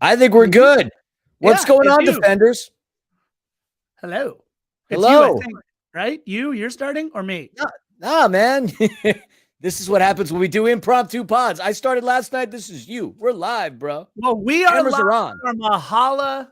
I think we're good. What's Yeah, going it's on, you. defenders? Hello. It's you, I Hello. think, right? You're starting or me? Nah, man. This is what happens when we do impromptu pods. I started last night. This is you. We're live, bro. Well, we are Cameras live are on. on our Mahala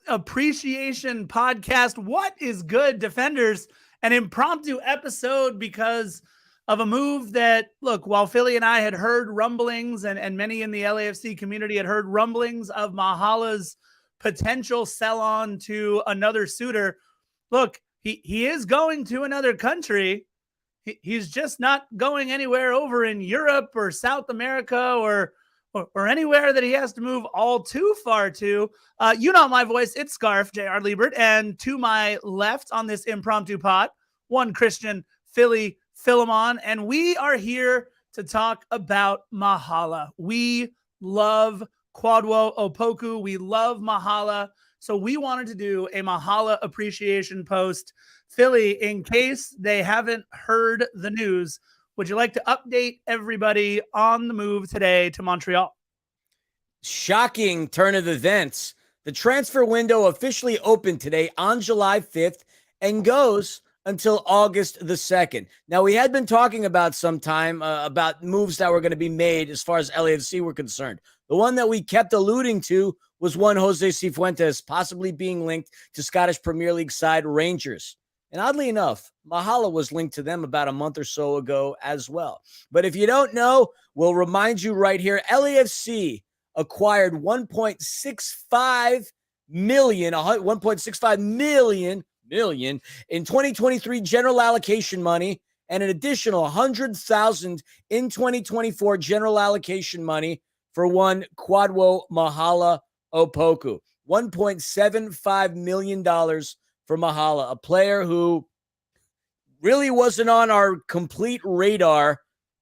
Appreciation Podcast. What is good, defenders? An impromptu episode because of a move that, look, while Philly and I had heard rumblings and many in the LAFC community had heard rumblings of Mahala's potential sell on to another suitor. Look, he is going to another country. He's just not going anywhere over in Europe or South America or anywhere that he has to move all too far to. You know my voice. It's Scarf, J.R. Liebert. And to my left on this impromptu pod, one Christian, Philly Philemon. And we are here to talk about Mahala. We love Kwadwo Opoku. We love Mahala. So we wanted to do a Mahala appreciation post. Philly, in case they haven't heard the news, would you like to update everybody on the move today to Montreal? Shocking turn of events. The transfer window officially opened today on July 5th and goes until August the 2nd. Now, we had been talking about some time about moves that were going to be made as far as LAFC were concerned. The one that we kept alluding to was one Jose Cifuentes possibly being linked to Scottish Premier League side Rangers. And oddly enough, Mahala was linked to them about a month or so ago as well. But if you don't know, we'll remind you right here, LAFC acquired 1.65 million in 2023 general allocation money and an additional 100,000 in 2024 general allocation money for one Kwadwo Mahala Opoku. $1.75 million for Mahala, a player who really wasn't on our complete radar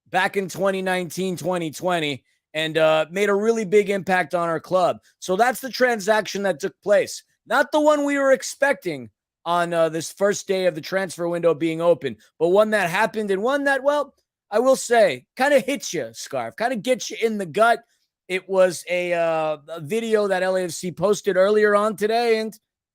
back in 2019, 2020, and made a really big impact on our club. So that's the transaction that took place. Not the one we were expecting on this first day of the transfer window being open, but one that happened and one that, well, I will say, kind of hits you, Scarf, kind of gets you in the gut. It was a video that LAFC posted earlier on today, and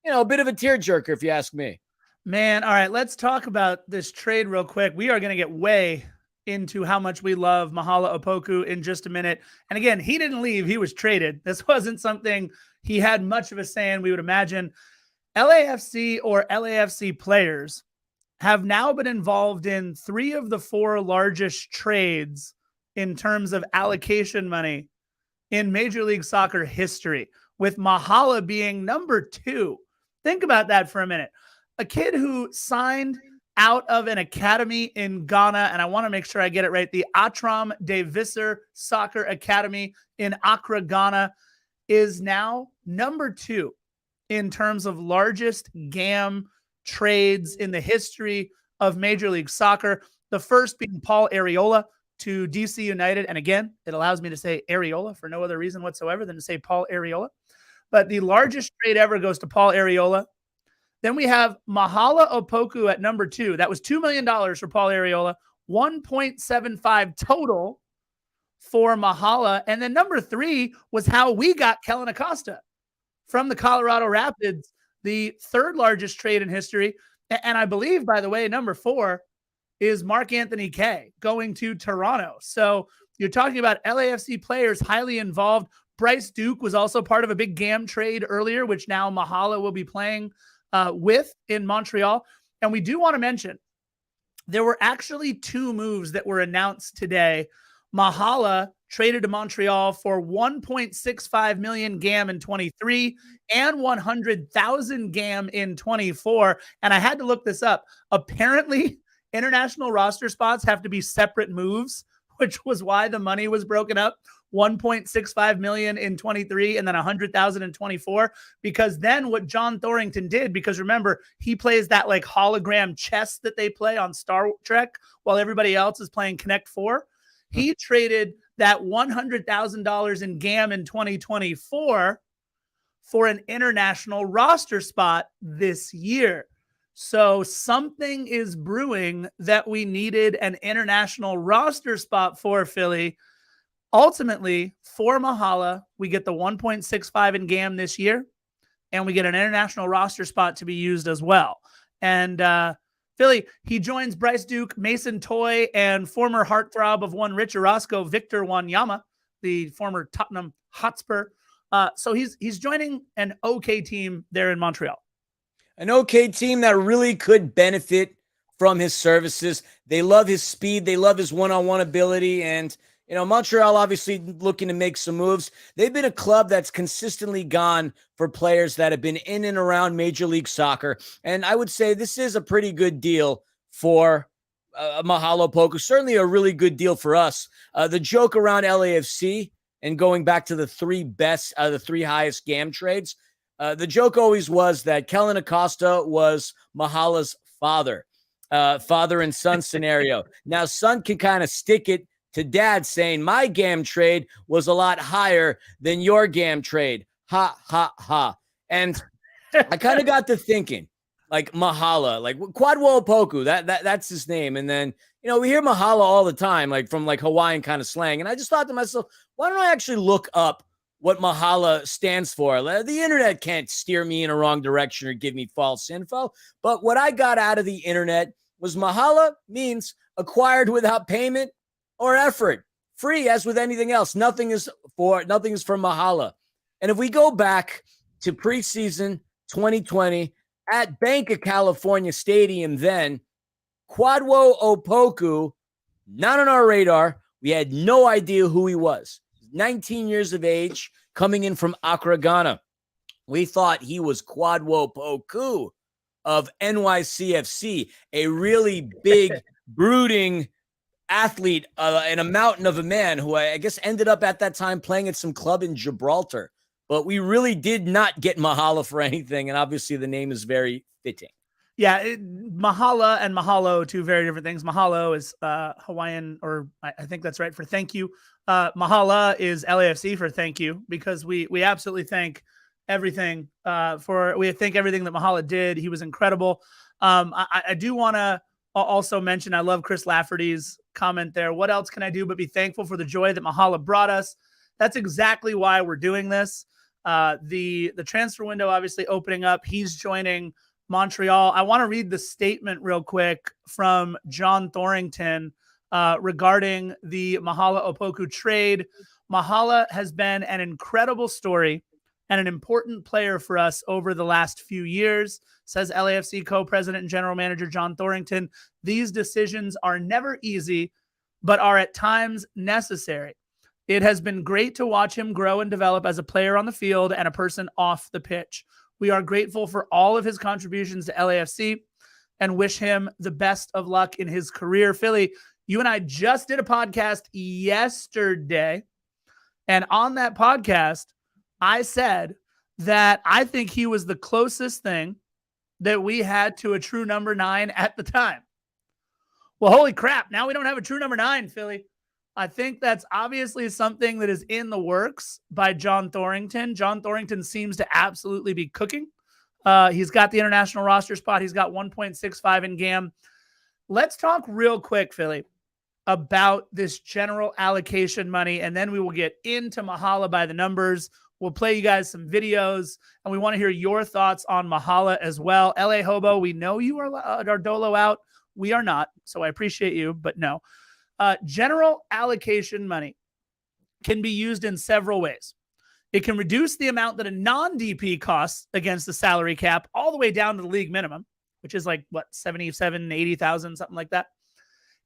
a bit of a tearjerker, if you ask me. Man, all right, let's talk about this trade real quick. We are going to get way into how much we love Mahala Opoku in just a minute. And again, he didn't leave. He was traded. This wasn't something he had much of a say in, we would imagine. LAFC or LAFC players have now been involved in 3 of the 4 largest trades in terms of allocation money in Major League Soccer history, with Mahala being number 2. Think about that for a minute. A kid who signed out of an academy in Ghana, and I want to make sure I get it right, the Atram de Visser Soccer Academy in Accra, Ghana, is now number 2 in terms of largest GAM trades in the history of Major League Soccer. The first being Paul Arriola to DC United. And again, it allows me to say Arriola for no other reason whatsoever than to say Paul Arriola. But the largest trade ever goes to Paul Arriola. Then we have Mahala Opoku at number 2. That was $2 million for Paul Arriola, 1.75 total for Mahala. And then number 3 was how we got Kellen Acosta from the Colorado Rapids, the 3rd largest trade in history. And I believe, by the way, number 4 is Mark Anthony Kaye going to Toronto. So you're talking about LAFC players highly involved. Bryce Duke was also part of a big GAM trade earlier, which now Mahala will be playing with in Montreal. And we do want to mention there were actually 2 moves that were announced today. Mahala traded to Montreal for 1.65 million GAM in 23 and 100,000 GAM in 24. And I had to look this up. Apparently, international roster spots have to be separate moves, which was why the money was broken up. 1.65 million in 23 and then 100,000 in 24, because then what John Thorrington did, because remember, he plays that like hologram chess that they play on Star Trek while everybody else is playing Connect 4. He traded that $100,000 in GAM in 2024 for an international roster spot this year. So something is brewing that we needed an international roster spot for, Philly. Ultimately, for Mahala, we get the 1.65 in GAM this year, and we get an international roster spot to be used as well. And Philly, he joins Bryce Duke, Mason Toye, and former heartthrob of one Rich Orozco, Victor Wanyama, the former Tottenham Hotspur. So he's joining an okay team there in Montreal. An okay team that really could benefit from his services. They love his speed. They love his one-on-one ability. And, Montreal obviously looking to make some moves. They've been a club that's consistently gone for players that have been in and around Major League Soccer. And I would say this is a pretty good deal for Mahala Opoku. Certainly a really good deal for us. The joke around LAFC and going back to the three highest GAM trades, the joke always was that Kellen Acosta was Mahala's father and son scenario. Now, son can kind of stick it to dad saying, my GAM trade was a lot higher than your GAM trade. Ha, ha, ha. And I kind of got to thinking, like Mahala, like Kwadwo Opoku, that's his name. And then, we hear Mahala all the time, like from like Hawaiian kind of slang. And I just thought to myself, why don't I actually look up what Mahala stands for? The internet can't steer me in a wrong direction or give me false info. But what I got out of the internet was Mahala means acquired without payment or effort, free as with anything else. Nothing is for Mahala. And if we go back to preseason 2020 at Bank of California Stadium, then Kwadwo Opoku, not on our radar. We had no idea who he was. 19 years of age, coming in from Accra, Ghana. We thought he was Kwadwo Opoku of NYCFC, a really big, brooding athlete and a mountain of a man who I guess ended up at that time playing at some club in Gibraltar. But we really did not get Mahala for anything, and obviously the name is very fitting. Yeah, Mahala and Mahalo, two very different things. Mahalo is Hawaiian, or I think that's right, for thank you. Mahala is LAFC for thank you, because we absolutely thank everything we thank everything that Mahala did. He was incredible. I do want to also mention, I love Chris Lafferty's comment there. What else can I do but be thankful for the joy that Mahala brought us? That's exactly why we're doing this. The transfer window obviously opening up. He's joining Montreal. I want to read the statement real quick from John Thorrington regarding the Mahala Opoku trade. Mahala has been an incredible story and an important player for us over the last few years, says LAFC co-president and general manager John Thorrington. These decisions are never easy, but are at times necessary. It has been great to watch him grow and develop as a player on the field and a person off the pitch. We are grateful for all of his contributions to LAFC and wish him the best of luck in his career. Philly, you and I just did a podcast yesterday, and on that podcast, I said that I think he was the closest thing that we had to a true number 9 at the time. Well, holy crap. Now we don't have a true number 9, Philly. I think that's obviously something that is in the works by John Thorrington. John Thorrington seems to absolutely be cooking. He's got the international roster spot. He's got 1.65 in GAM. Let's talk real quick, Philly, about this general allocation money, and then we will get into Mahala by the numbers. We'll play you guys some videos, and we want to hear your thoughts on Mahala as well. LA Hobo, we know you are Dolo out. We are not, so I appreciate you, but no. General allocation money can be used in several ways. It can reduce the amount that a non-DP costs against the salary cap all the way down to the league minimum, which is like, what, 77, 80,000, something like that.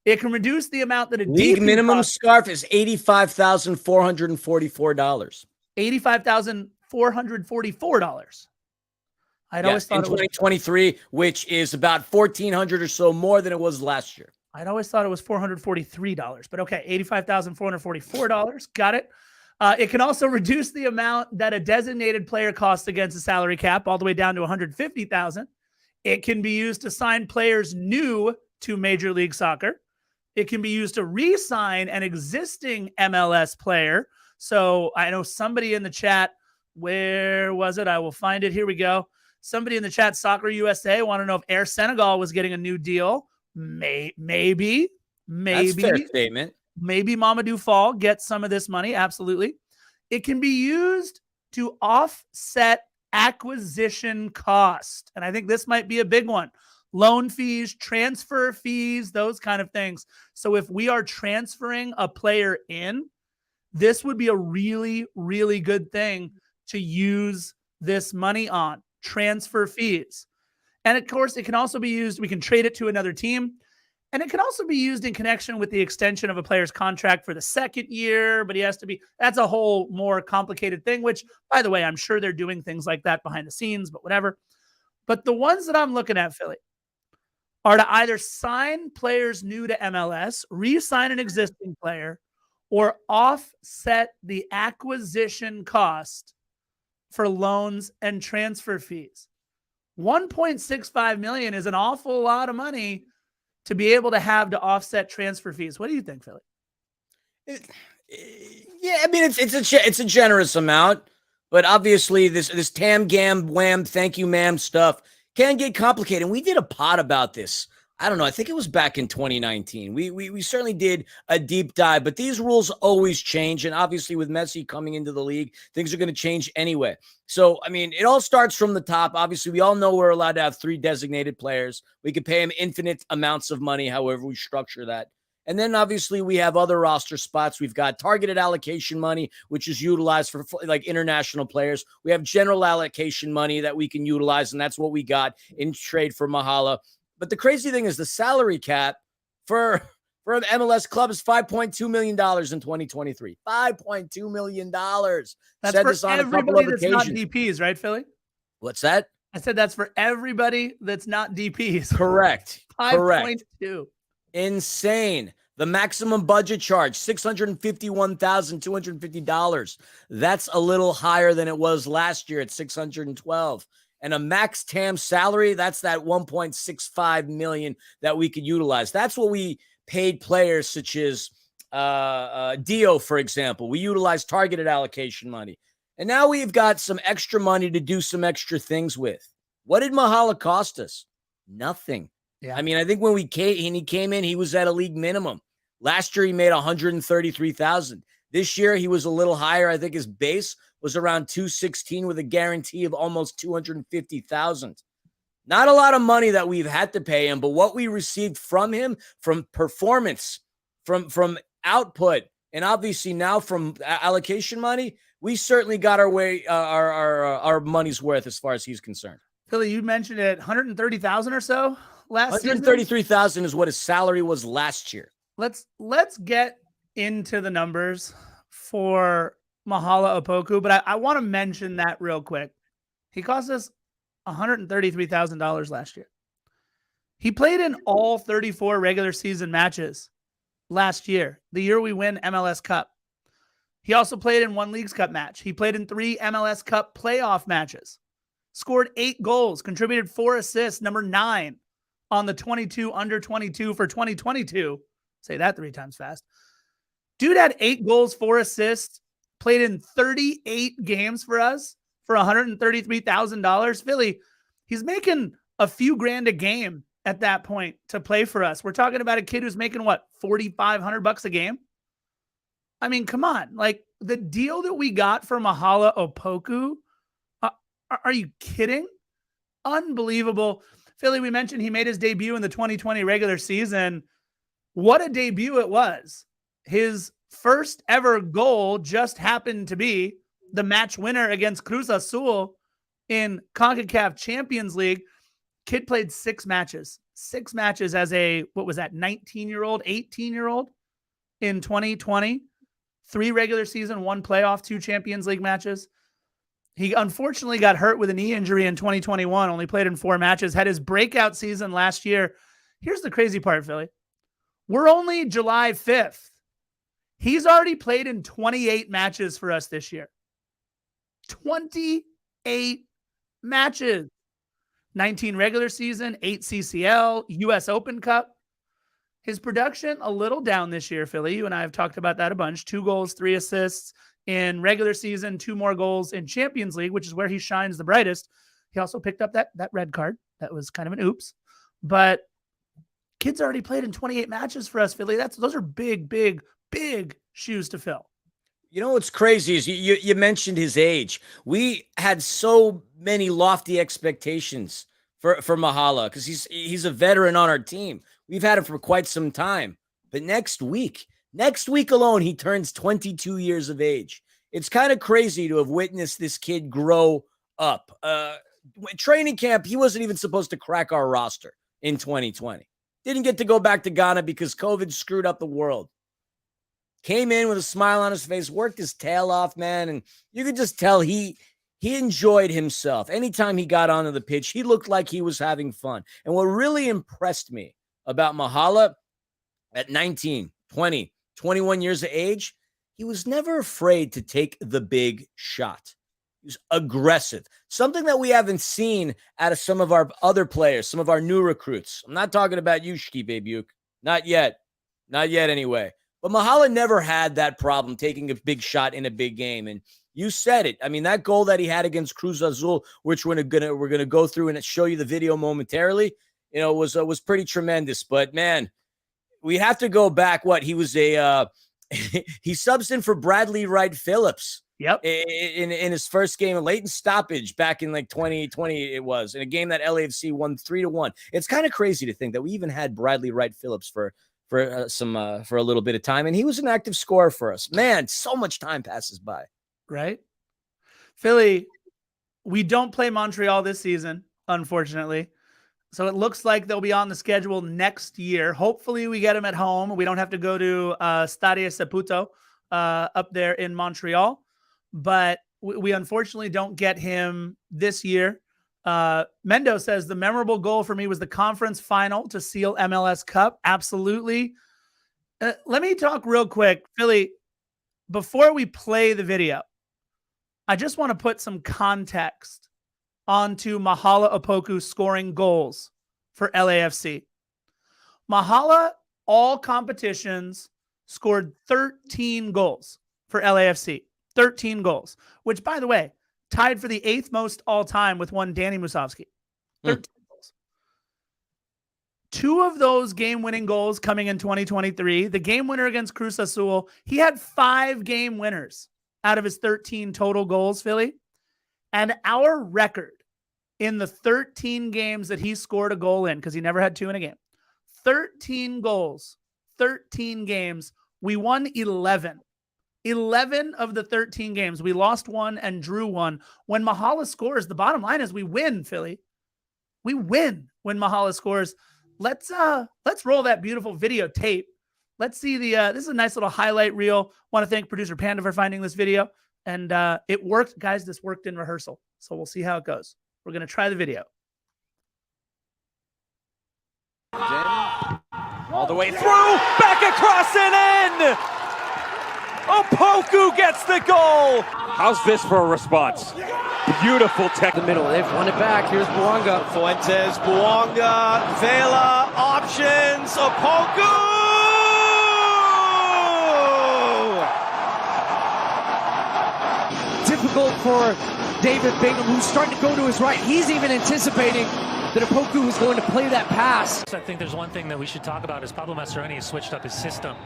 It can reduce the amount that a league DP minimum costs, scarf is $85,444. $85,444. I'd always thought in 2023, which is about $1,400 or so more than it was last year. I'd always thought it was $443, but okay, $85,444. Got it. It can also reduce the amount that a designated player costs against the salary cap all the way down to $150,000. It can be used to sign players new to Major League Soccer. It can be used to re-sign an existing MLS player. So I know somebody in the chat, where was it? I will find it. Here we go. Somebody in the chat, Soccer USA, want to know if Air Senegal was getting a new deal. Maybe. That's a fair statement. Maybe Mamadou Fall gets some of this money. Absolutely. It can be used to offset acquisition cost. And I think this might be a big one. Loan fees, transfer fees, those kind of things. So if we are transferring a player in, this would be a really, really good thing to use this money on, transfer fees. And of course, it can also be used, we can trade it to another team. And it can also be used in connection with the extension of a player's contract for the second year, but he has to be, that's a whole more complicated thing, which, by the way, I'm sure they're doing things like that behind the scenes, but whatever. But the ones that I'm looking at, Philly, are to either sign players new to MLS, re-sign an existing player, or offset the acquisition cost for loans and transfer fees. 1.65 million is an awful lot of money to be able to have to offset transfer fees. What do you think, Philly? Yeah, I mean it's a generous amount, but obviously this tam gam wham thank you ma'am stuff can get complicated. And we did a pod about this. I don't know. I think it was back in 2019. We certainly did a deep dive, but these rules always change. And obviously with Messi coming into the league, things are going to change anyway. So, I mean, it all starts from the top. Obviously, we all know we're allowed to have 3 designated players. We could pay them infinite amounts of money, however we structure that. And then obviously we have other roster spots. We've got targeted allocation money, which is utilized for like international players. We have general allocation money that we can utilize, and that's what we got in trade for Mahala. But the crazy thing is the salary cap for the MLS club is $5.2 million in 2023. $5.2 million. That's said for this on everybody a couple of that's not occasions. DPs, right, Philly? What's that? I said that's for everybody that's not DPs. Correct. 5.2. Insane. The maximum budget charge, $651,250. That's a little higher than it was last year at $612. And a max TAM salary, that's that $1.65 million that we could utilize. That's what we paid players such as Dio, for example. We utilized targeted allocation money. And now we've got some extra money to do some extra things with. What did Mahala cost us? Nothing. Yeah. I mean, I think when he came in, he was at a league minimum. Last year, he made $133,000. This year, he was a little higher. I think his base was around 216 with a guarantee of almost 250,000. Not a lot of money that we've had to pay him, but what we received from him, from performance, from output, and obviously now from allocation money, we certainly got our money's worth as far as he's concerned. Philly, you mentioned it, 130,000 or so last 133,000 is what his salary was last year. Let's get into the numbers for Mahala Opoku, but I want to mention that real quick. He cost us $133,000 last year. He played in all 34 regular season matches last year, the year we win MLS Cup. He also played in 1 Leagues Cup match. He played in 3 MLS Cup playoff matches, scored 8 goals, contributed 4 assists, number 9 on the 22 under 22 for 2022. Say that 3 times fast. Dude had 8 goals, 4 assists, played in 38 games for us for $133,000. Philly, he's making a few grand a game at that point to play for us. We're talking about a kid who's making what, $4,500 a game? I mean, come on. Like, the deal that we got for Mahala Opoku, are you kidding? Unbelievable. Philly, we mentioned he made his debut in the 2020 regular season. What a debut it was. His first ever goal just happened to be the match winner against Cruz Azul in CONCACAF Champions League. Kid played 6 matches. 6 matches as a, 19-year-old, 18-year-old in 2020. 3 regular season, 1 playoff, 2 Champions League matches. He unfortunately got hurt with a knee injury in 2021, only played in 4 matches, had his breakout season last year. Here's the crazy part, Philly. We're only July 5th. He's already played in 28 matches for us this year. 28 matches. 19 regular season, 8 CCL, US Open Cup. His production a little down this year, Philly. You and I have talked about that a bunch. 2 goals, 3 assists in regular season, 2 more goals in Champions League, which is where he shines the brightest. He also picked up that red card. That was kind of an oops. But kid's already played in 28 matches for us, Philly. Those are big, big big shoes to fill. You know what's crazy is you mentioned his age. We had so many lofty expectations for Mahala because he's a veteran on our team. We've had him for quite some time. But next week alone, he turns 22 years of age. It's kind of crazy to have witnessed this kid grow up. Training camp, he wasn't even supposed to crack our roster in 2020. Didn't get to go back to Ghana because COVID screwed up the world. Came in with a smile on his face, worked his tail off, man. And you could just tell he enjoyed himself. Anytime he got onto the pitch, he looked like he was having fun. And what really impressed me about Mahala at 19, 20, 21 years of age, he was never afraid to take the big shot. He was aggressive. Something that we haven't seen out of some of our other players, some of our new recruits. I'm not talking about you, Shki Babyuk. Not yet. Not yet anyway. But Mahala never had that problem taking a big shot in a big game. And you said it. I mean, that goal that he had against Cruz Azul, which we're gonna go through and show you the video momentarily, was pretty tremendous. But man, we have to go back. He was he subs in for Bradley Wright Phillips. Yep. In his first game, a late stoppage back in like 2020, it was in a game that LAFC won 3-1. It's kind of crazy to think that we even had Bradley Wright Phillips for a little bit of time, and he was an active scorer for us. Man, so much time passes by. Right, Philly. We don't play Montreal this season, unfortunately. So it looks like they'll be on the schedule next year. Hopefully we get them at home. We don't have to go to Stadio Saputo up there in Montreal. But we unfortunately don't get him this year. Mendo says the memorable goal for me was the conference final to seal MLS Cup. Absolutely. Let me talk real quick, Philly, before we play the video. I just want to put some context onto Mahala Opoku scoring goals for LAFC. Mahala, all competitions, scored 13 goals for LAFC. 13 goals, which, by the way, tied for the 8th most all time with one Danny Musovski. 13 goals. 2 of those game-winning goals coming in 2023. The game winner against Cruz Azul, he had 5 game winners out of his 13 total goals, Philly. And our record in the 13 games that he scored a goal in, because he never had 2 in a game, 13 goals, 13 games, we won 11. 11 of the 13 games. We lost 1 and drew 1. When Mahala scores, the bottom line is we win, Philly. We win when Mahala scores. Let's roll that beautiful videotape. Let's see this is a nice little highlight reel. Want to thank producer Panda for finding this video. And it worked. Guys, this worked in rehearsal. So we'll see how it goes. We're going to try the video. All the way through, back across and in! Opoku gets the goal! How's this for a response? Beautiful tech. The middle, they've won it back. Here's Bouanga. Fuentes, Bouanga, Vela, options, Opoku! Difficult for David Bingham, who's starting to go to his right. He's even anticipating that Opoku was going to play that pass. I think there's one thing that we should talk about is Pablo Mastroeni has switched up his system.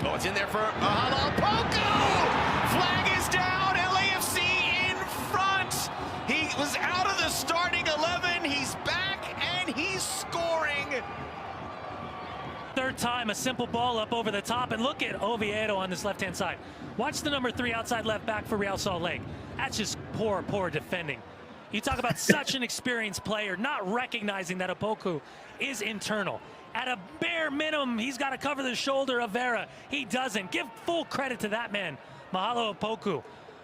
Oh, it's in there for Mahala Opoku! Flag is down, LAFC in front! He was out of the starting 11, he's back, and he's scoring! Third time, a simple ball up over the top, and look at Oviedo on this left-hand side. Watch the number 3 outside left back for Real Salt Lake. That's just poor defending. You talk about such an experienced player, not recognizing that Opoku is internal. At a bare minimum, he's got to cover the shoulder of Vera. He doesn't. Give full credit to that man, Mahala Opoku.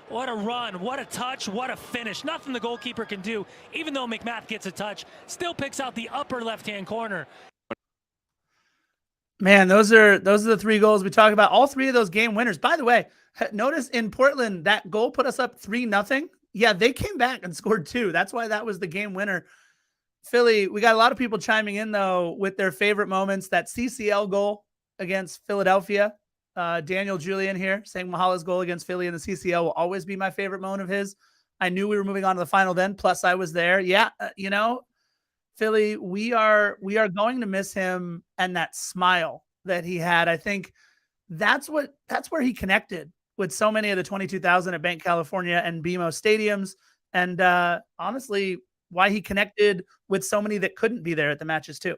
What a run, what a touch, what a finish. Nothing the goalkeeper can do, even though McMath gets a touch. Still picks out the upper left-hand corner. Man, those are the 3 goals we talk about. All 3 of those game winners. By the way, notice in Portland, that goal put us up 3-0. Yeah, they came back and scored 2. That's why that was the game winner. Philly, we got a lot of people chiming in, though, with their favorite moments. That CCL goal against Philadelphia. Daniel Julian here saying Mahala's goal against Philly in the CCL will always be my favorite moment of his. I knew we were moving on to the final then, plus I was there. Yeah, Philly, we are going to miss him and that smile that he had. I think that's where he connected with so many of the 22,000 at Bank California and BMO stadiums. And honestly, why he connected with so many that couldn't be there at the matches too.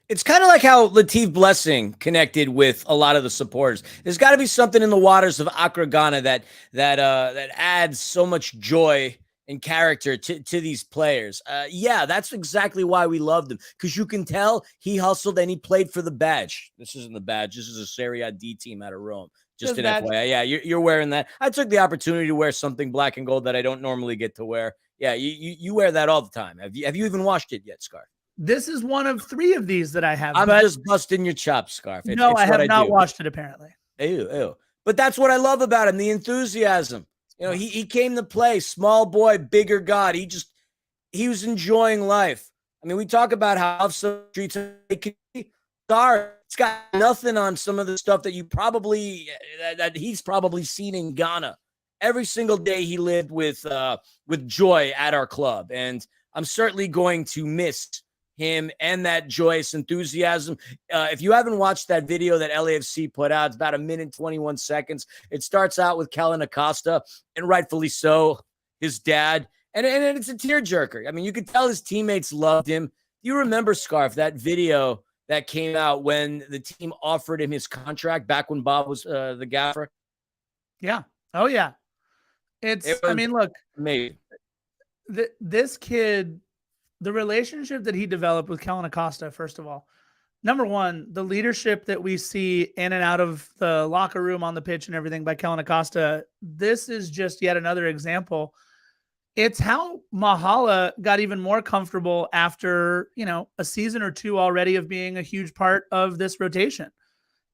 It's kind of like how Latif Blessing connected with a lot of the supporters. There's got to be something in the waters of Accra, Ghana that adds so much joy and character to these players. Yeah, that's exactly why we loved him, because you can tell he hustled and he played for the badge. This isn't the badge. This is a Serie A D team out of Rome. Just an FYI. Yeah, you're wearing that. I took the opportunity to wear something black and gold that I don't normally get to wear. Yeah, you wear that all the time. Have you even washed it yet, Scarf? This is one of 3 of these that I have. I'm just busting your chops, Scarf. No, I have not washed it, apparently. Ew. But that's what I love about him, the enthusiasm. You know, he came to play, small boy, bigger God. He was enjoying life. I mean, we talk about how some streets can be dark. It's got nothing on some of the stuff that that he's probably seen in Ghana. Every single day he lived with joy at our club. And I'm certainly going to miss him and that joyous enthusiasm. If you haven't watched that video that LAFC put out, it's about 1 minute, 21 seconds. It starts out with Kellen Acosta, and rightfully so, his dad. And it's a tearjerker. I mean, you could tell his teammates loved him. Do you remember, Scarf, that video that came out when the team offered him his contract back when Bob was the gaffer? Yeah. Oh, yeah. I mean, look, maybe this kid, the relationship that he developed with Kellen Acosta, first of all, number one, the leadership that we see in and out of the locker room, on the pitch and everything by Kellen Acosta, this is just yet another example. It's how Mahala got even more comfortable after, a season or 2 already of being a huge part of this rotation.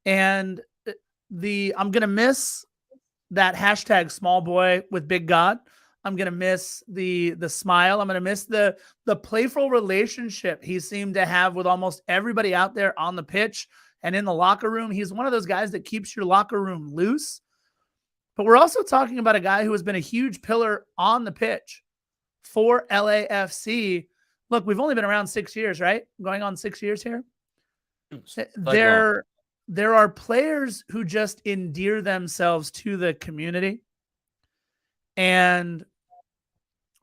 And I'm going to miss that hashtag small boy with big God. I'm going to miss the smile. I'm going to miss the playful relationship he seemed to have with almost everybody out there on the pitch and in the locker room. He's one of those guys that keeps your locker room loose. But we're also talking about a guy who has been a huge pillar on the pitch for LAFC. Look, we've only been around 6 years, right? Going on 6 years here. There are players who just endear themselves to the community. And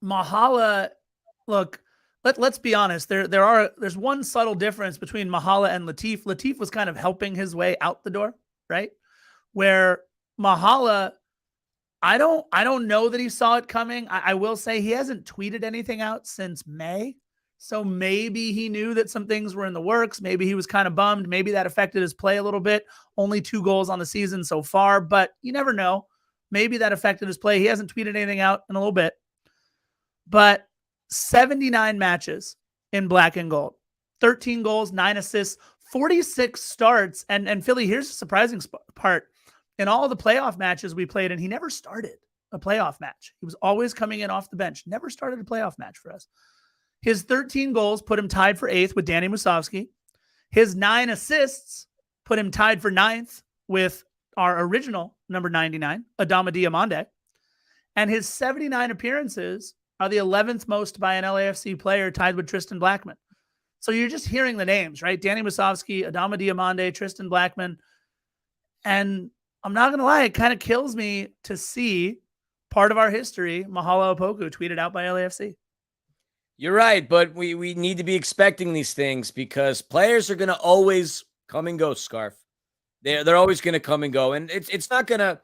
Mahala, look, let's be honest. There's one subtle difference between Mahala and Latif. Latif was kind of helping his way out the door, right? Where Mahala, I don't know that he saw it coming. I will say he hasn't tweeted anything out since May. So maybe he knew that some things were in the works. Maybe he was kind of bummed. Maybe that affected his play a little bit. Only 2 goals on the season so far, but you never know. Maybe that affected his play. He hasn't tweeted anything out in a little bit. But 79 matches in black and gold. 13 goals, 9 assists, 46 starts. And Philly, here's the surprising part. In all the playoff matches we played, and he never started a playoff match. He was always coming in off the bench. Never started a playoff match for us. His 13 goals put him tied for 8th with Danny Musovski. His 9 assists put him tied for 9th with our original number 99, Adama Diomande. And his 79 appearances are the 11th most by an LAFC player, tied with Tristan Blackman. So you're just hearing the names, right? Danny Musovski, Adama Diomande, Tristan Blackman. And I'm not going to lie, it kind of kills me to see part of our history, Mahala Opoku, tweeted out by LAFC. You're right, but we need to be expecting these things, because players are going to always come and go, Scarf. They're always going to come and go. And it's not going to,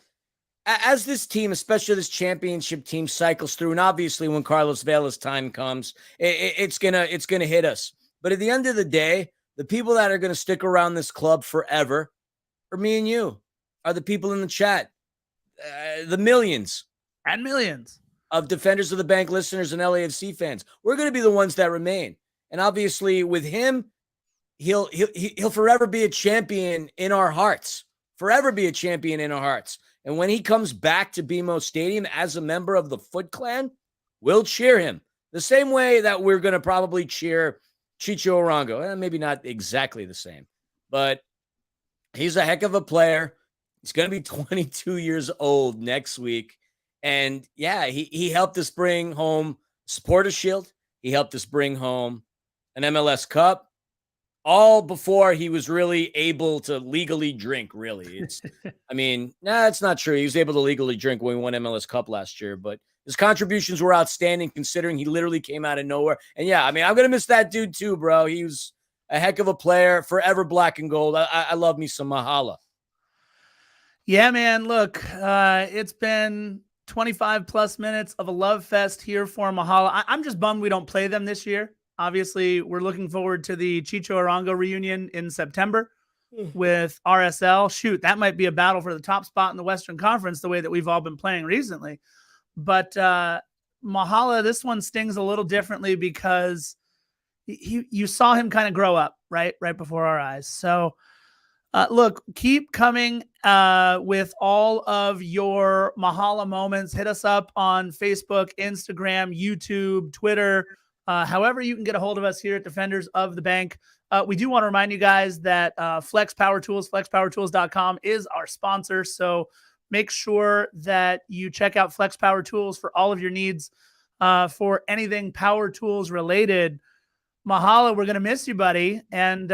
as this team, especially this championship team, cycles through, and obviously when Carlos Vela's time comes, it's going to hit us. But at the end of the day, the people that are going to stick around this club forever are me and you, are the people in the chat, the millions and millions of Defenders of the Bank listeners and LAFC fans. We're going to be the ones that remain. And obviously with him, he'll forever be a champion in our hearts. Forever be a champion in our hearts. And when he comes back to BMO Stadium as a member of the Foot Clan, we'll cheer him the same way that we're going to probably cheer Chicho Arango. Maybe not exactly the same, but he's a heck of a player. He's going to be 22 years old next week. And yeah, he helped us bring home Supporter Shield. He helped us bring home an MLS Cup. all before he was really able to legally drink, really. It's, I mean, it's not true. He was able to legally drink when we won MLS Cup last year, but his contributions were outstanding considering he literally came out of nowhere. And yeah, I mean, I'm going to miss that dude too, bro. He was a heck of a player, forever black and gold. I love me some Mahala. Yeah, man. Look, it's been 25 plus minutes of a love fest here for Mahala. I'm just bummed we don't play them this year. Obviously, we're looking forward to the Chicho Arango reunion in September with RSL. Shoot, that might be a battle for the top spot in the Western Conference, the way that we've all been playing recently. But Mahala, this one stings a little differently because you saw him kind of grow up right before our eyes. So look, keep coming with all of your Mahala moments. Hit us up on Facebook, Instagram, YouTube, Twitter, however you can get a hold of us here at Defenders of the Bank. We do want to remind you guys that Flex Power Tools, flexpowertools.com is our sponsor. So make sure that you check out Flex Power Tools for all of your needs for anything power tools related. Mahala, we're going to miss you, buddy. And,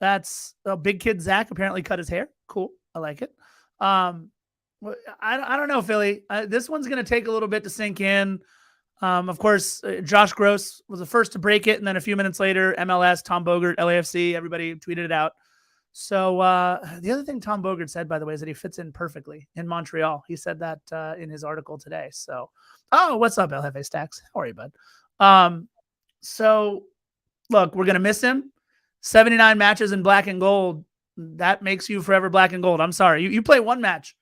that's big kid Zach apparently cut his hair. Cool. I like it. I don't know, Philly. This one's going to take a little bit to sink in. Of course, Josh Gross was the first to break it. And then a few minutes later, MLS, Tom Bogert, LAFC, everybody tweeted it out. So the other thing Tom Bogert said, by the way, is that he fits in perfectly in Montreal. He said that in his article today. So, what's up, LFA Stacks? How are you, bud? So look, we're going to miss him. 79 matches in black and gold. That makes you forever black and gold. I'm sorry. You play one match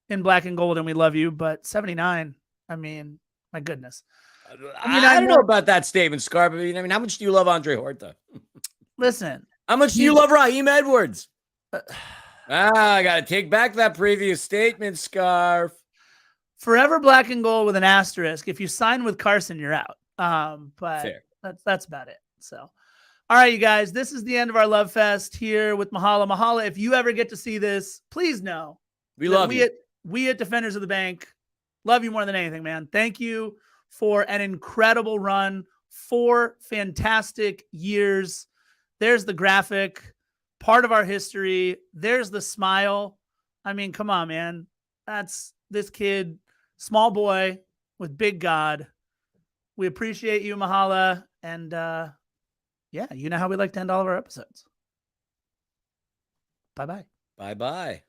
in black and gold and we love you, but 79, I mean, my goodness. I don't know about that statement, Scarp. I mean, how much do you love Andre Horta? Listen. How much do you love Raheem Edwards? I got to take back that previous statement, Scarf. Forever black and gold with an asterisk. If you sign with Carson, you're out. But fair. That's about it. So, all right, you guys, this is the end of our love fest here with Mahala. Mahala, if you ever get to see this, please know we love you. We at Defenders of the Bank love you more than anything, man. Thank you for an incredible run, 4 fantastic years. There's the graphic, part of our history. There's the smile. I mean, come on, man. That's this kid, small boy with big God. We appreciate you, Mahala. And yeah, you know how we like to end all of our episodes. Bye-bye. Bye-bye.